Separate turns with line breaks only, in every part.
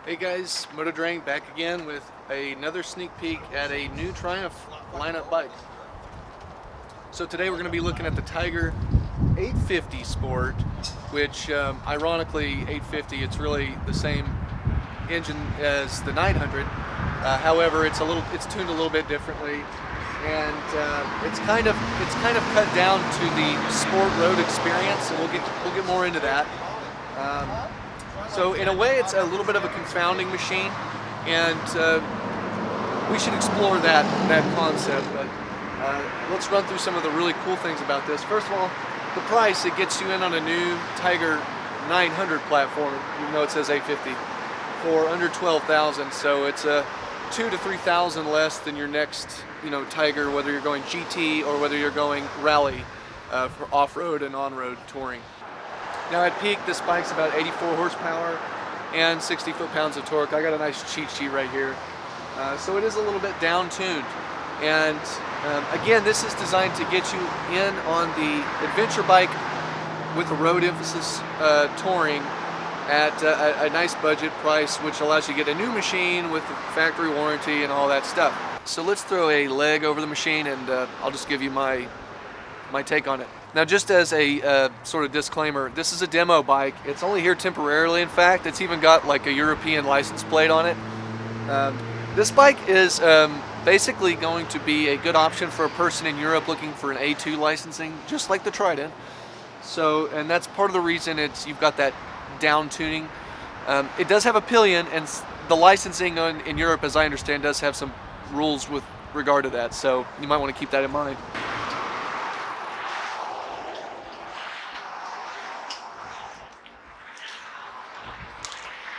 Hey guys, Moto Drain back again with another sneak peek at a new Triumph lineup bike. So today we're going to be looking at the Tiger 850 Sport, which ironically 850, it's really the same engine as the 900. However, it's tuned a little bit differently, and it's kind of cut down to the sport road experience, and we'll get more into that. Um, so in a way, it's a little bit of a confounding machine, and we should explore that concept. But let's run through some of the really cool things about this. First of all, the price. It gets you in on a new Tiger 900 platform, even though it says 850, for under 12,000. So it's a 2,000 to 3,000 less than your next, Tiger, whether you're going GT or whether you're going rally for off-road and on-road touring. Now at peak, this bike's about 84 horsepower and 60 foot-pounds of torque. I got a nice cheat sheet right here. So it is a little bit down-tuned. And again, this is designed to get you in on the adventure bike with a road emphasis touring at a nice budget price, which allows you to get a new machine with the factory warranty and all that stuff. So let's throw a leg over the machine, and I'll just give you my take on it. Now, just as a sort of disclaimer, this is a demo bike. It's only here temporarily. In fact, it's even got like a European license plate on it. This bike is basically going to be a good option for a person in Europe looking for an A2 licensing, just like the Trident. So, and that's part of the reason you've got that down tuning. It does have a pillion, and the licensing in Europe, as I understand, does have some rules with regard to that. So you might want to keep that in mind.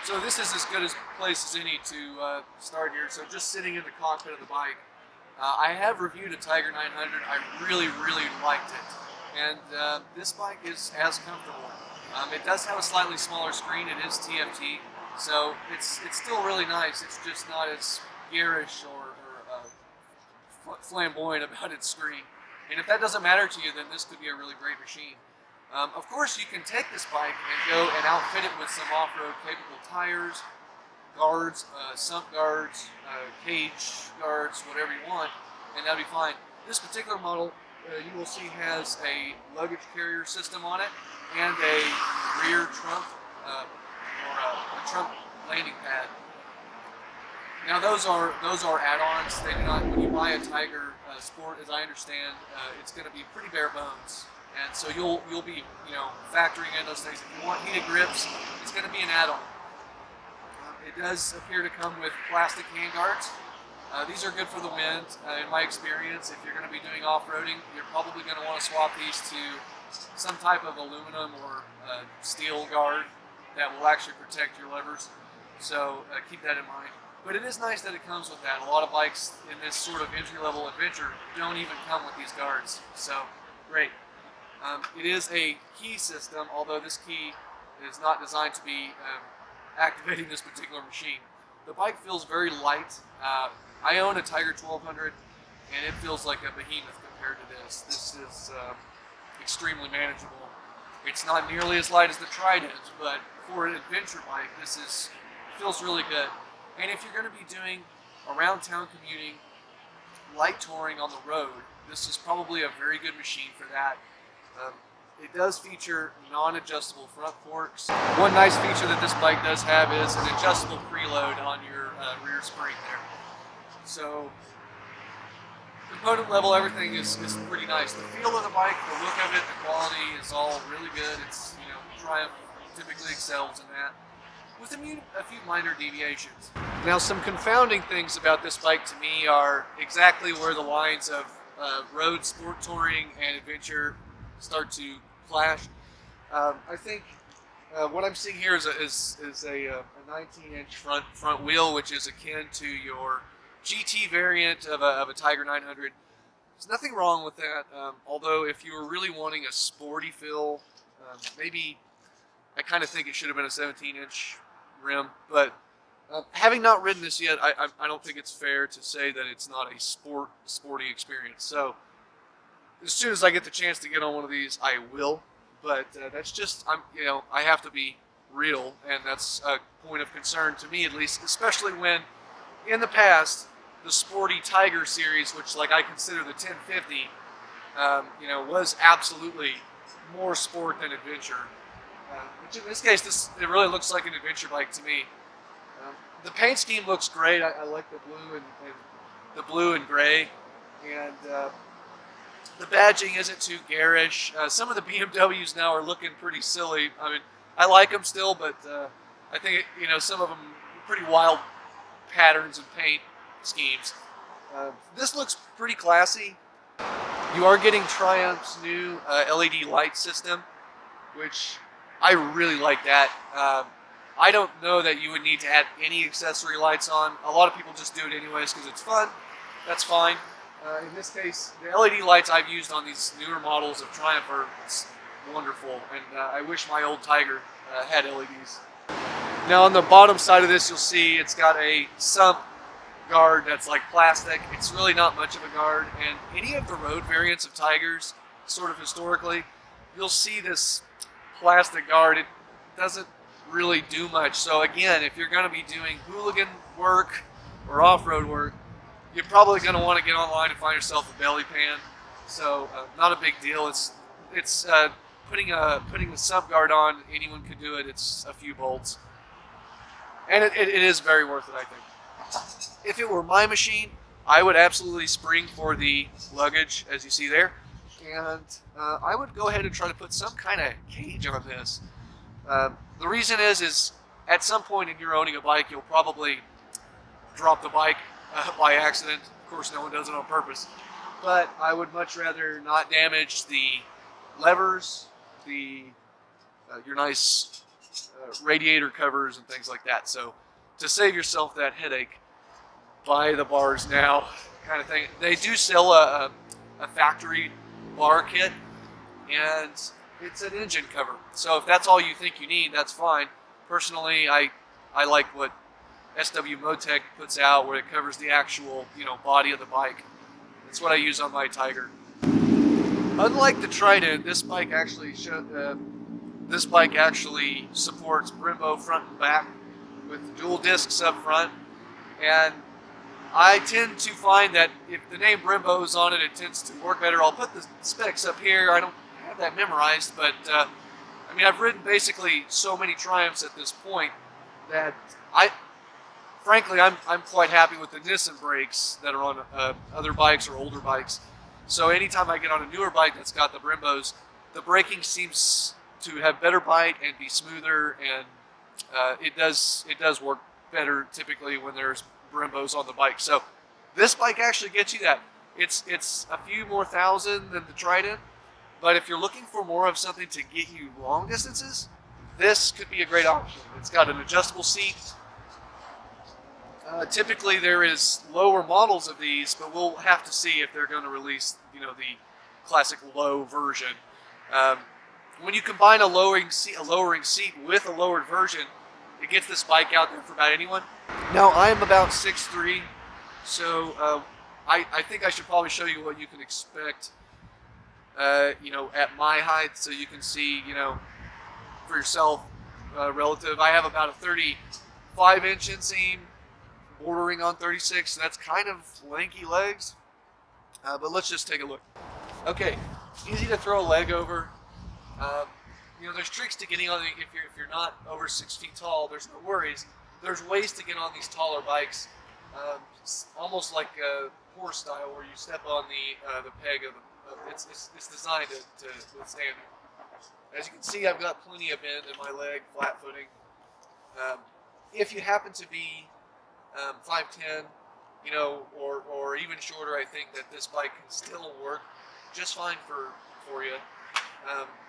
So this is as good a place as any to start here. So just sitting in the cockpit of the bike, I have reviewed a Tiger 900. I really liked it, and this bike is as comfortable. It does have a slightly smaller screen. It is TFT, so it's still really nice. It's just not as garish or flamboyant about its screen. And if that doesn't matter to you, then this could be a really great machine. Of course, you can take this bike and go and outfit it with some off-road capable tires, guards, sump guards, cage guards, whatever you want, and that'll be fine. This particular model, you will see, has a luggage carrier system on it and a rear trunk or a trunk landing pad. Now those are add-ons. They do not. When you buy a Tiger Sport, as I understand, it's going to be pretty bare bones. And so you'll be factoring in those things. If you want heated grips, it's going to be an add-on. It does appear to come with plastic handguards. These are good for the wind. In my experience, if you're going to be doing off-roading, you're probably going to want to swap these to some type of aluminum or steel guard that will actually protect your levers. So keep that in mind. But it is nice that it comes with that. A lot of bikes in this sort of entry-level adventure don't even come with these guards. So great. It is a key system, although this key is not designed to be activating this particular machine. The bike feels very light. I own a Tiger 1200, and it feels like a behemoth compared to this. This is extremely manageable. It's not nearly as light as the Trident, but for an adventure bike, feels really good. And if you're going to be doing around town commuting, light touring on the road, this is probably a very good machine for that. It does feature non-adjustable front forks. One nice feature that this bike does have is an adjustable preload on your rear spring there. So, component level, everything is pretty nice. The feel of the bike, the look of it, the quality is all really good. It's, Triumph typically excels in that, with a few minor deviations. Now, some confounding things about this bike to me are exactly where the lines of road sport touring and adventure start to clash. I think what I'm seeing here is a 19-inch front wheel, which is akin to your GT variant of a Tiger 900. There's nothing wrong with that, although if you were really wanting a sporty feel, maybe I kind of think it should have been a 17-inch rim. But having not ridden this yet, I don't think it's fair to say that it's not a sporty experience. So as soon as I get the chance to get on one of these, I will. But that's just I have to be real, and that's a point of concern to me at least, especially when in the past the sporty Tiger series, which like I consider the 1050, was absolutely more sport than adventure. Which in this case, it really looks like an adventure bike to me. The paint scheme looks great. I like the blue and gray, and the badging isn't too garish. Some of the BMWs now are looking pretty silly. I mean, I like them still, but I think some of them are pretty wild patterns and paint schemes. This looks pretty classy. You are getting Triumph's new LED light system, which I really like that. I don't know that you would need to add any accessory lights on. A lot of people just do it anyways because it's fun. That's fine. In this case, the LED lights I've used on these newer models of Triumph are wonderful, and I wish my old Tiger had LEDs. Now on the bottom side of this, you'll see it's got a sump guard that's like plastic. It's really not much of a guard, and any of the road variants of Tigers, sort of historically, you'll see this plastic guard. It doesn't really do much. So again, if you're going to be doing hooligan work or off-road work, you're probably going to want to get online and find yourself a belly pan. So not a big deal. It's putting a sump guard on. Anyone could do it. It's a few bolts, and it is very worth it, I think. If it were my machine, I would absolutely spring for the luggage, as you see there, and I would go ahead and try to put some kind of cage on this. The reason is at some point in your owning a bike, you'll probably drop the bike by accident. Of course, no one does it on purpose, but I would much rather not damage the levers, your nice radiator covers and things like that. So to save yourself that headache, buy the bars now kind of thing. They do sell a factory bar kit, and it's an engine cover. So if that's all you think you need, that's fine. Personally, I like what SW Motec puts out, where it covers the actual body of the bike. That's what I use on my Tiger. Unlike the Trident, this bike actually supports Brembo front and back with dual discs up front, and I tend to find that if the name Brembo is on it, it tends to work better. I'll put the specs up here. I don't have that memorized, but I mean, I've ridden basically so many Triumphs at this point that frankly, I'm quite happy with the Nissan brakes that are on other bikes or older bikes. So anytime I get on a newer bike that's got the Brembos, the braking seems to have better bite and be smoother, and it does work better typically when there's Brembos on the bike. So this bike actually gets you that. It's a few more thousand than the Trident, but if you're looking for more of something to get you long distances, this could be a great option. It's got an adjustable seat. Typically there is lower models of these, but we'll have to see if they're going to release the classic low version. When you combine a lowering seat with a lowered version, it gets this bike out there for about anyone. Now I am about 6'3", so I think I should probably show you what you can expect at my height, so you can see for yourself relative. I have about a 35-inch inseam, bordering on 36, so that's kind of lanky legs, but let's just take a look. Okay, easy to throw a leg over. There's tricks to getting on if you're not over 6 feet tall. There's no worries. There's ways to get on these taller bikes, almost like a horse style, where you step on the peg of it's designed to withstand it. As you can see, I've got plenty of bend in my leg, flat footing. If you happen to be 5'10", or even shorter, I think that this bike can still work just fine for you.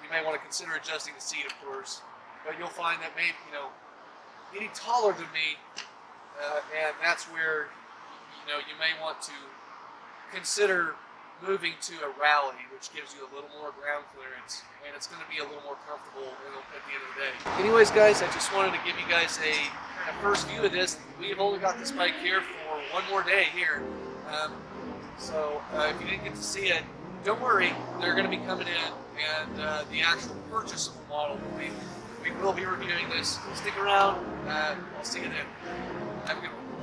You may want to consider adjusting the seat, of course, but you'll find that maybe getting taller than me, and that's where you may want to consider moving to a rally, which gives you a little more ground clearance, and it's going to be a little more comfortable at the end of the day. Anyways, guys, I just wanted to give you guys a first view of this. We've only got this bike here for one more day here, so if you didn't get to see it, don't worry, they're going to be coming in, and the actual purchasable model will be we will be reviewing this. Stick around. I'll see you then. Have a good one.